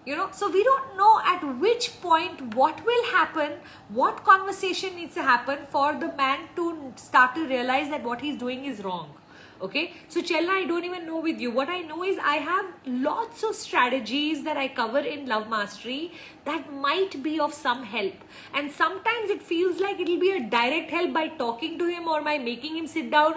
You know, so we don't know at which point what will happen, what conversation needs to happen for the man to start to realize that what he's doing is wrong. Okay, so Chelna, I don't even know with you. What I know is I have lots of strategies that I cover in Love Mastery that might be of some help. And sometimes it feels like it'll be a direct help by talking to him or by making him sit down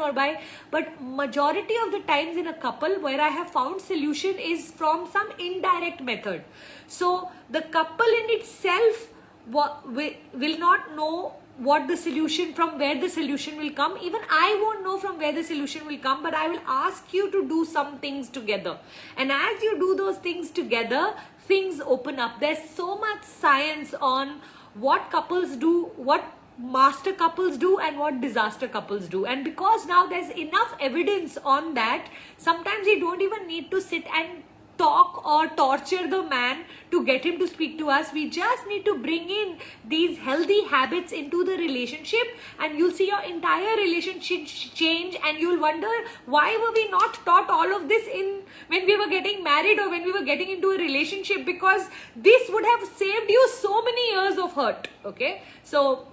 but majority of the times in a couple where I have found solution is from some indirect method. So the couple in itself will not know what the solution, from where the solution will come. Even I won't know from where the solution will come, but I will ask you to do some things together. And as you do those things together, things open up. There's so much science on what couples do, what master couples do, and what disaster couples do. And because now there's enough evidence on that, sometimes you don't even need to sit and talk or torture the man to get him to speak to us. We just need to bring in these healthy habits into the relationship, and you'll see your entire relationship change, and you'll wonder, why were we not taught all of this when we were getting married or when we were getting into a relationship? Because this would have saved you so many years of hurt. Okay, so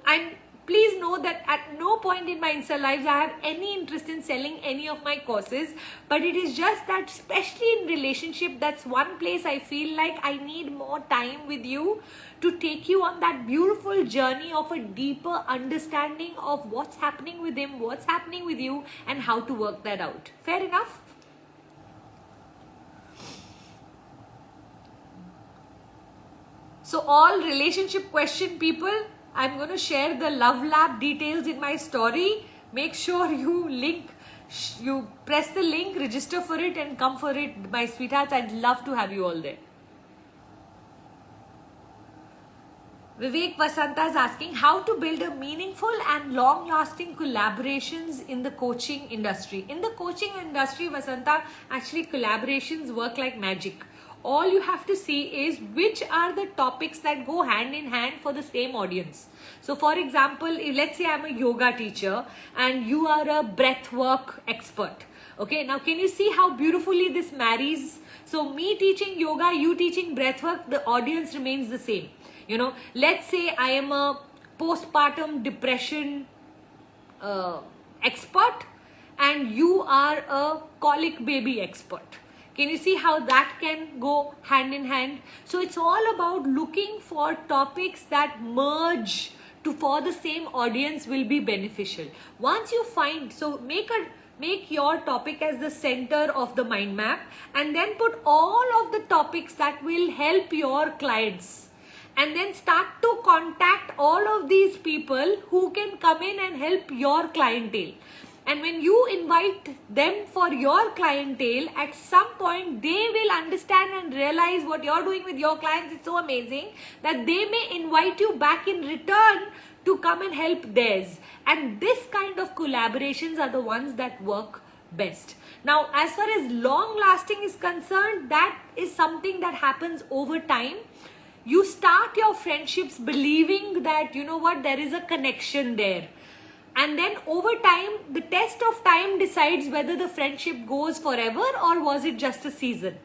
please know that at no point in my Insta lives I have any interest in selling any of my courses, but it is just that, especially in relationship, that's one place I feel like I need more time with you to take you on that beautiful journey of a deeper understanding of what's happening with him, what's happening with you, and how to work that out. Fair enough? So all relationship question people, I'm going to share the Love Lab details in my story. Make sure you press the link, register for it, and come for it, my sweethearts. I'd love to have you all there. Vivek Vasanta is asking how to build a meaningful and long-lasting collaborations in the coaching industry. In the coaching industry, Vasanta, actually collaborations work like magic. All you have to see is which are the topics that go hand in hand for the same audience. So for example, let's say I'm a yoga teacher and you are a breath work expert. Okay, now can you see how beautifully this marries? So me teaching yoga, you teaching breath work, the audience remains the same. You know, let's say I am a postpartum depression expert and you are a colic baby expert. Can you see how that can go hand in hand? So it's all about looking for topics that merge for the same audience will be beneficial. Once you find, so make your topic as the center of the mind map, and then put all of the topics that will help your clients. And then start to contact all of these people who can come in and help your clientele. And when you invite them for your clientele, at some point they will understand and realize what you're doing with your clients is so amazing that they may invite you back in return to come and help theirs. And this kind of collaborations are the ones that work best. Now, as far as long lasting is concerned, that is something that happens over time. You start your friendships believing that, you know what, there is a connection there. And then over time, the test of time decides whether the friendship goes forever or was it just a season.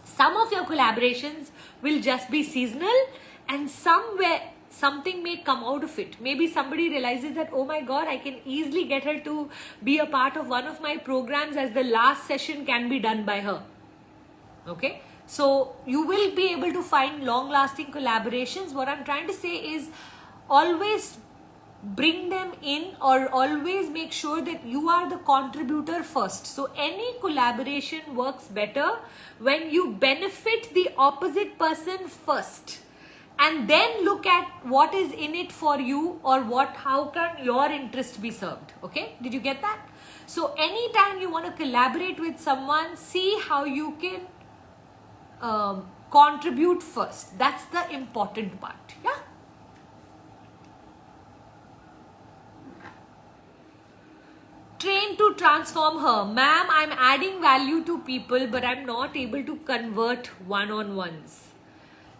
Some of your collaborations will just be seasonal, and somewhere something may come out of it. Maybe somebody realizes that, oh my God, I can easily get her to be a part of one of my programs, as the last session can be done by her. Okay, so you will be able to find long lasting collaborations. What I'm trying to say is always bring them in, or always make sure that you are the contributor first. So any collaboration works better when you benefit the opposite person first, and then look at what is in it for you, or how can your interest be served. Okay, did you get that? So anytime you want to collaborate with someone, see how you can contribute first. That's the important part. Yeah. Train to transform her. Ma'am, I'm adding value to people, but I'm not able to convert one-on-ones.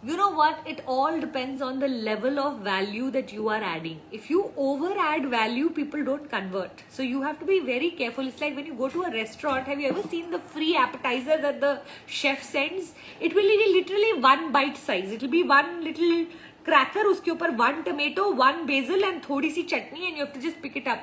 You know what? It all depends on the level of value that you are adding. If you over add value, people don't convert. So you have to be very careful. It's like when you go to a restaurant, have you ever seen the free appetizer that the chef sends? It will be literally one bite size. It will be one little cracker, uske upar one tomato, one basil and thodi si chutney, and you have to just pick it up.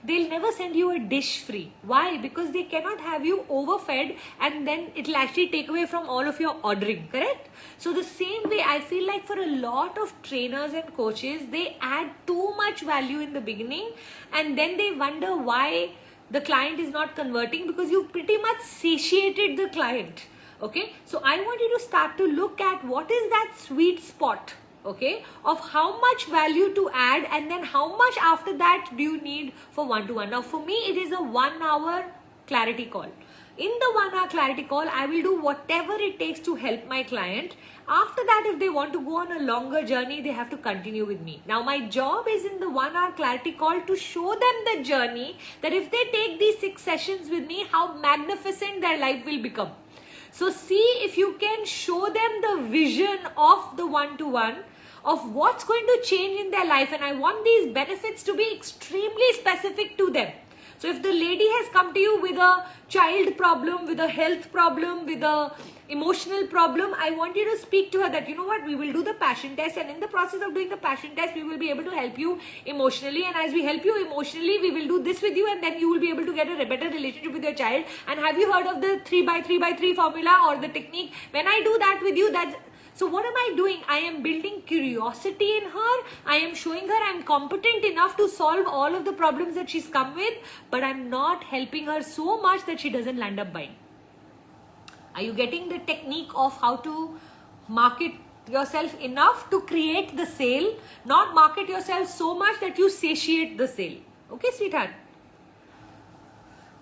They'll never send you a dish free. Why? Because they cannot have you overfed, and then it'll actually take away from all of your ordering, correct? So the same way, I feel like for a lot of trainers and coaches, they add too much value in the beginning, and then they wonder why the client is not converting, because you pretty much satiated the client. Okay, so I want you to start to look at what is that sweet spot, okay, of how much value to add, and then how much after that do you need for one-to-one. Now for me, it is a 1 hour clarity call. In the 1 hour clarity call, I will do whatever it takes to help my client. After that, if they want to go on a longer journey, they have to continue with me. Now my job is in the 1 hour clarity call to show them the journey, that if they take these 6 sessions with me, how magnificent their life will become. So see if you can show them the vision of the one-to-one, of what's going to change in their life. And I want these benefits to be extremely specific to them. So if the lady has come to you with a child problem, with a health problem, with a emotional problem, I want you to speak to her that, you know what, we will do the passion test, and in the process of doing the passion test, we will be able to help you emotionally, and as we help you emotionally, we will do this with you, and then you will be able to get a better relationship with your child. And have you heard of the 3x3x3 formula, or the technique? When I do that with you, so what am I doing? I am building curiosity in her. I am showing her I'm competent enough to solve all of the problems that she's come with, but I'm not helping her so much that she doesn't land up buying. Are you getting the technique of how to market yourself enough to create the sale, not market yourself so much that you satiate the sale? Okay, sweetheart.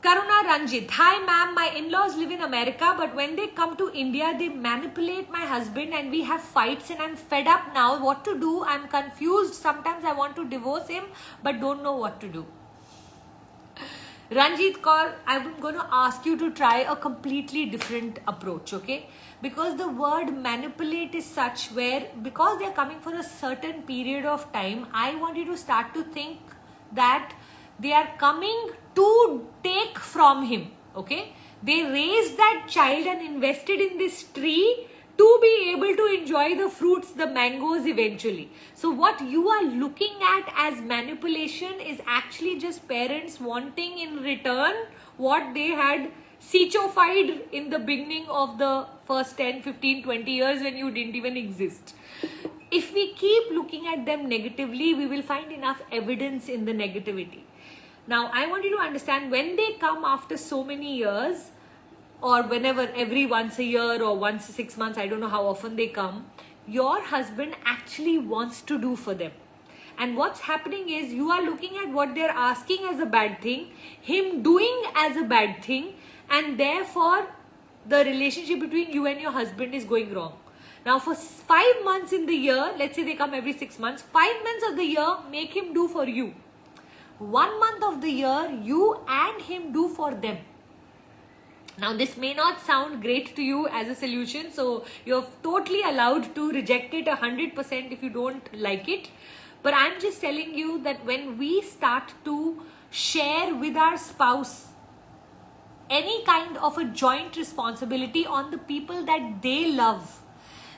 Karuna Ranjit, hi ma'am, my in-laws live in America, but when they come to India, they manipulate my husband and we have fights, and I'm fed up now. What to do? I'm confused. Sometimes I want to divorce him, but don't know what to do. Ranjit Kaur, I'm going to ask you to try a completely different approach, okay? Because the word manipulate is such where, because they're coming for a certain period of time, I want you to start to think that they are coming to take from him, okay? They raised that child and invested in this tree to be able to enjoy the fruits, the mangoes eventually. So what you are looking at as manipulation is actually just parents wanting in return what they had sechofied in the beginning of the first 10, 15, 20 years when you didn't even exist. If we keep looking at them negatively, we will find enough evidence in the negativity. Now, I want you to understand, when they come after so many years, or whenever, every once a year or once 6 months, I don't know how often they come, your husband actually wants to do for them. And what's happening is you are looking at what they're asking as a bad thing, him doing as a bad thing, and therefore the relationship between you and your husband is going wrong. Now for 5 months in the year, let's say they come every 6 months, 5 months of the year, make him do for you. 1 month of the year, you and him do for them. Now this may not sound great to you as a solution, so you're totally allowed to reject it 100% if you don't like it. But I'm just telling you that when we start to share with our spouse any kind of a joint responsibility on the people that they love,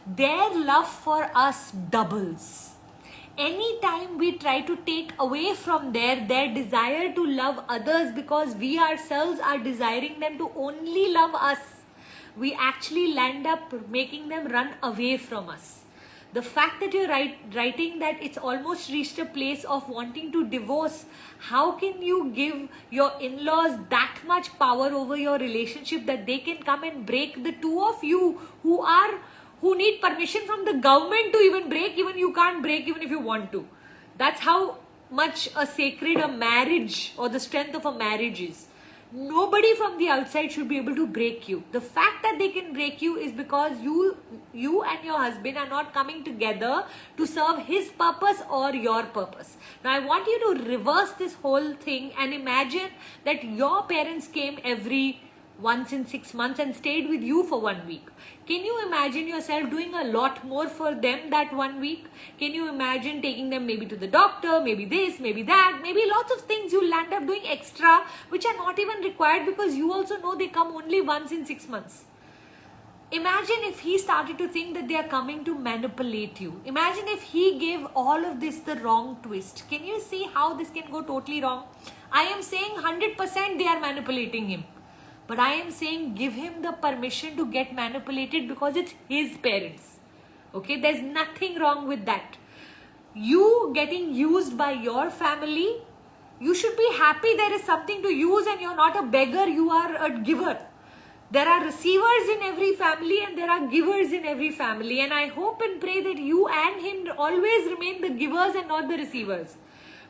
their love for us doubles. Anytime we try to take away from their desire to love others because we ourselves are desiring them to only love us, we actually land up making them run away from us. The fact that you're writing that it's almost reached a place of wanting to divorce, how can you give your in-laws that much power over your relationship that they can come and break the two of you who need permission from the government to even break, even you can't break even if you want to. That's how much a sacred a marriage or the strength of a marriage is. Nobody from the outside should be able to break you. The fact that they can break you is because you and your husband are not coming together to serve his purpose or your purpose. Now I want you to reverse this whole thing and imagine that your parents came every once in 6 months and stayed with you for 1 week. Can you imagine yourself doing a lot more for them that 1 week? Can you imagine taking them maybe to the doctor, maybe this, maybe that, maybe lots of things you'll land up doing extra which are not even required because you also know they come only once in 6 months. Imagine if he started to think that they are coming to manipulate you. Imagine if he gave all of this the wrong twist. Can you see how this can go totally wrong? I am saying 100% they are manipulating him. But I am saying give him the permission to get manipulated because it's his parents. Okay, there's nothing wrong with that. You getting used by your family, you should be happy there is something to use and you're not a beggar, you are a giver. There are receivers in every family and there are givers in every family. And I hope and pray that you and him always remain the givers and not the receivers.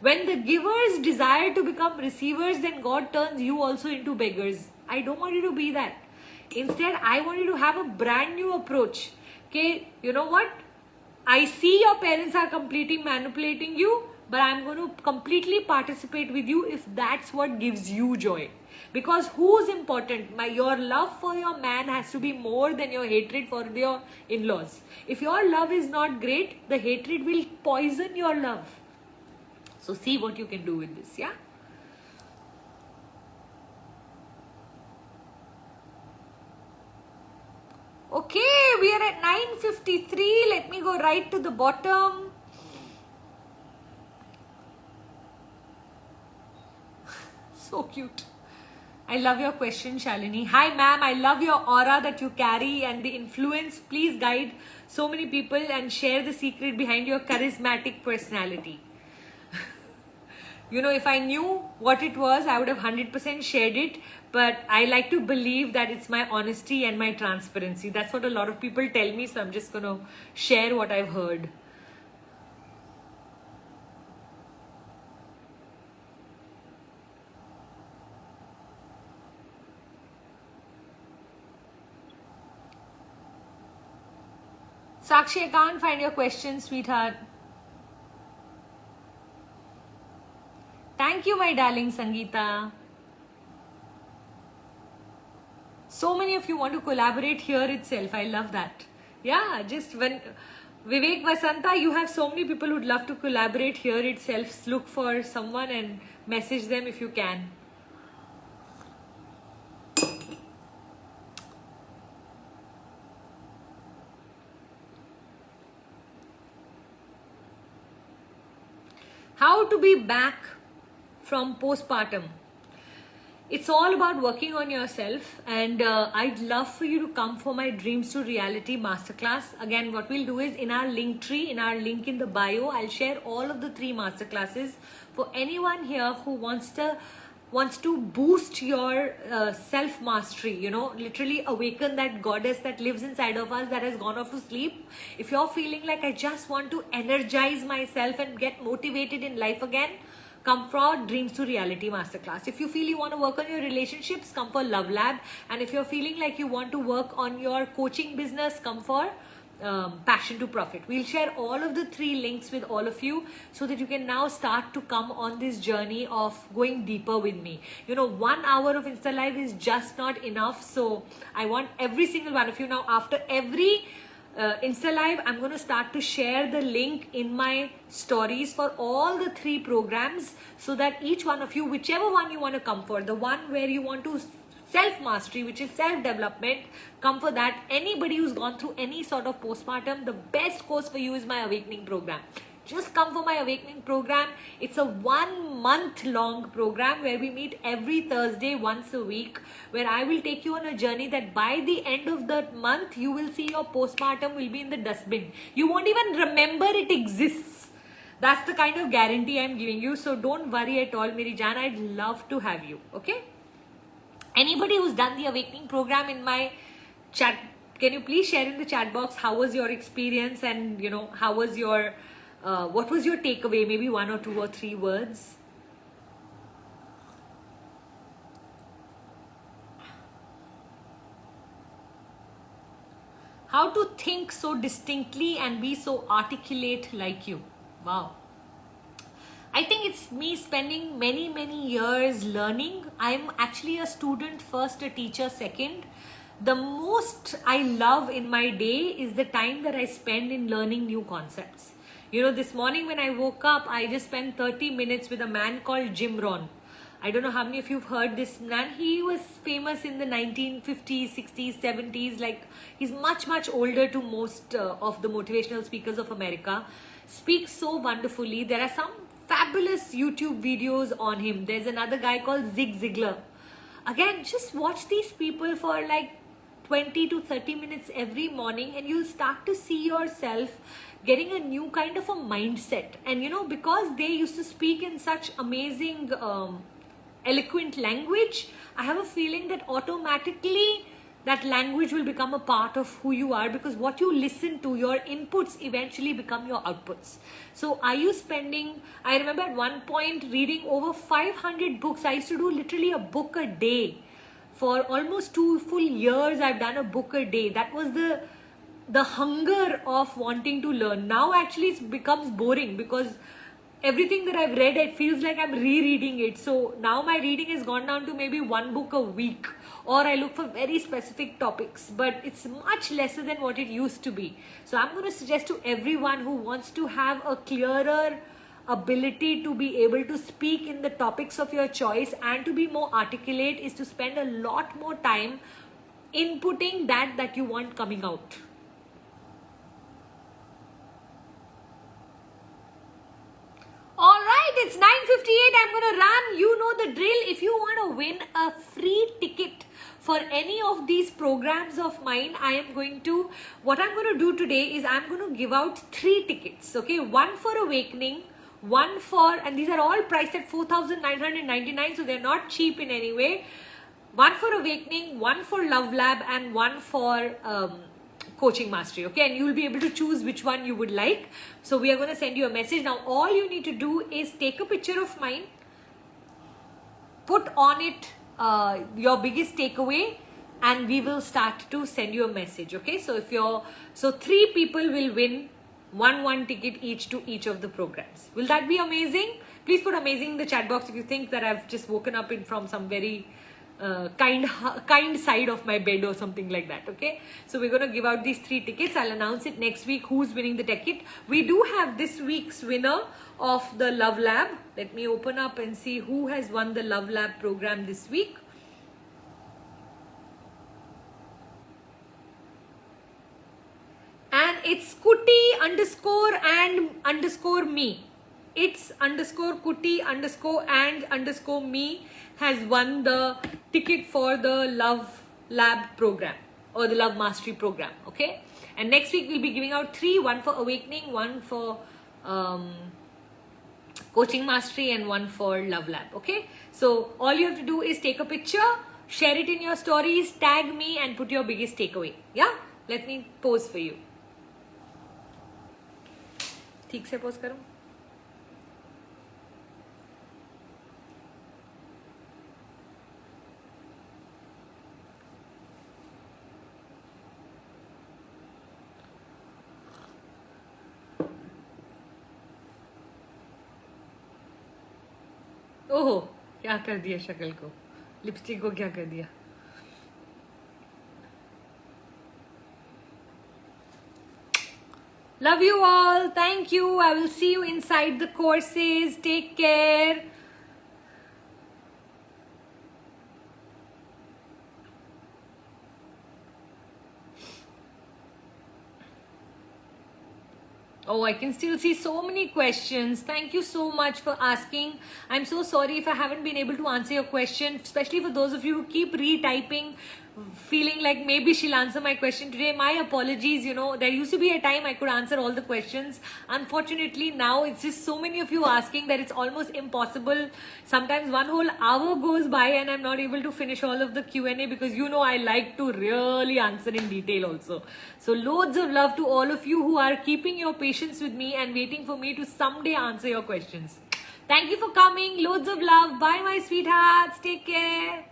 When the givers desire to become receivers, then God turns you also into beggars. I don't want you to be that. Instead, I want you to have a brand new approach. Okay, you know what? I see your parents are completely manipulating you, but I'm going to completely participate with you if that's what gives you joy. Because who's important? Your love for your man has to be more than your hatred for your in-laws. If your love is not great, the hatred will poison your love. So see what you can do with this, yeah? Okay, we are at 9:53. Let me go right to the bottom. So cute. I love your question, Shalini. Hi, ma'am. I love your aura that you carry and the influence. Please guide so many people and share the secret behind your charismatic personality. You know, if I knew what it was, I would have 100% shared it. But I like to believe that it's my honesty and my transparency. That's what a lot of people tell me. So I'm just going to share what I've heard. Sakshi, I can't find your question, sweetheart. Thank you, my darling Sangeeta. So many of you want to collaborate here itself. I love that. Yeah, just when Vivek Vasanta, you have so many people who'd love to collaborate here itself. Look for someone and message them if you can. How to be back from postpartum. It's all about working on yourself, and I'd love for you to come for my Dreams to Reality Masterclass. Again, what we'll do is in our link tree, in our link in the bio, I'll share all of the 3 masterclasses for anyone here who wants wants to boost your self mastery, you know, literally awaken that goddess that lives inside of us that has gone off to sleep. If you're feeling like I just want to energize myself and get motivated in life again, come for Dreams to Reality Masterclass. If you feel you want to work on your relationships, come for Love Lab. And if you're feeling like you want to work on your coaching business, come for Passion to Profit. We'll share all of the 3 links with all of you so that you can now start to come on this journey of going deeper with me. You know, 1 hour of Insta Live is just not enough. So I want every single one of you now, after every Insta Live, I'm going to start to share the link in my stories for all the 3 programs, so that each one of you, whichever one you want to come for, the one where you want to self-mastery, which is self-development, come for that. Anybody who's gone through any sort of postpartum, the best course for you is my Awakening program. Just come for my Awakening program. It's a 1 month long program where we meet every Thursday once a week, where I will take you on a journey that by the end of the month, you will see your postpartum will be in the dustbin. You won't even remember it exists. That's the kind of guarantee I'm giving you. So don't worry at all, Meri Jaan. I'd love to have you. Okay? Anybody who's done the Awakening program in my chat, can you please share in the chat box how was your experience, and you know, how was your what was your takeaway? Maybe 1 or 2 or 3 words. How to think so distinctly and be so articulate like you. Wow. I think it's me spending many years learning. I'm actually a student first, a teacher second. The most I love in my day is the time that I spend in learning new concepts. You know, this morning when I woke up, I just spent 30 minutes with a man called Jim Rohn. I don't know how many of you have heard this man. He was famous in the 1950s, 60s, 70s. Like, he's much older to most of the motivational speakers of America. Speaks so wonderfully. There are some fabulous YouTube videos on him. There's another guy called Zig Ziglar. Again, just watch these people for like 20 to 30 minutes every morning, and you'll start to see yourself getting a new kind of a mindset. And you know, because they used to speak in such amazing eloquent language, I have a feeling that automatically that language will become a part of who you are, because what you listen to, your inputs eventually become your outputs. So are you spending, I remember at one point reading over 500 books. I used to do literally a book a day. For almost 2 full years, I've done a book a day. That was the hunger of wanting to learn. Now actually it becomes boring, because everything that I've read, it feels like I'm rereading it. So now my reading has gone down to maybe 1 book a week, or I look for very specific topics, but it's much lesser than what it used to be. So I'm going to suggest to everyone who wants to have a clearer ability to be able to speak in the topics of your choice and to be more articulate, is to spend a lot more time inputting that you want coming out. All right, it's 9:58. I'm going to run. You know the drill. If you want to win a free ticket for any of these programs of mine, what I'm going to do today is I'm going to give out 3 tickets. Okay, 1 for Awakening, 1 for, and these are all priced at 4,999, so they're not cheap in any way. 1 for Awakening, 1 for Love Lab, and 1 for Coaching Mastery. Okay, and you will be able to choose which one you would like. So we are going to send you a message. Now all you need to do is take a picture of mine, put on it your biggest takeaway, and we will start to send you a message. Okay, so 3 people will win one ticket each to each of the programs. Will that be amazing? Please put amazing in the chat box if you think that I've just woken up from some very kind side of my bed or something like that. Okay, so we're going to give out these 3 tickets. I'll announce it next week who's winning the ticket. We do have this week's winner of the Love Lab. Let me open up and see who has won the Love Lab program this week. And it's Kuti_and_me. It's _Kuti_and_me has won the ticket for the Love Lab program or the Love Mastery program. Okay, and next week we'll be giving out 3, 1 for Awakening, 1 for Coaching Mastery and one for Love Lab. Okay, so all you have to do is take a picture, share it in your stories, tag me and put your biggest takeaway. Yeah, let me pose for you. ठीक से pose करूं? ओहो, क्या कर दिया शक्ल को, lipstick को क्या कर दिया. Love you all. Thank you. I will see you inside the courses. Take care. Oh, I can still see so many questions. Thank you so much for asking. I'm so sorry if I haven't been able to answer your question, especially for those of you who keep retyping, feeling like maybe she'll answer my question today. My apologies. You know, there used to be a time I could answer all the questions. Unfortunately, now it's just so many of you asking that it's almost impossible. Sometimes one whole hour goes by and I'm not able to finish all of the Q&A because you know I like to really answer in detail also. So loads of love to all of you who are keeping your patience with me and waiting for me to someday answer your questions. Thank you for coming. Loads of love. Bye, my sweethearts. Take care.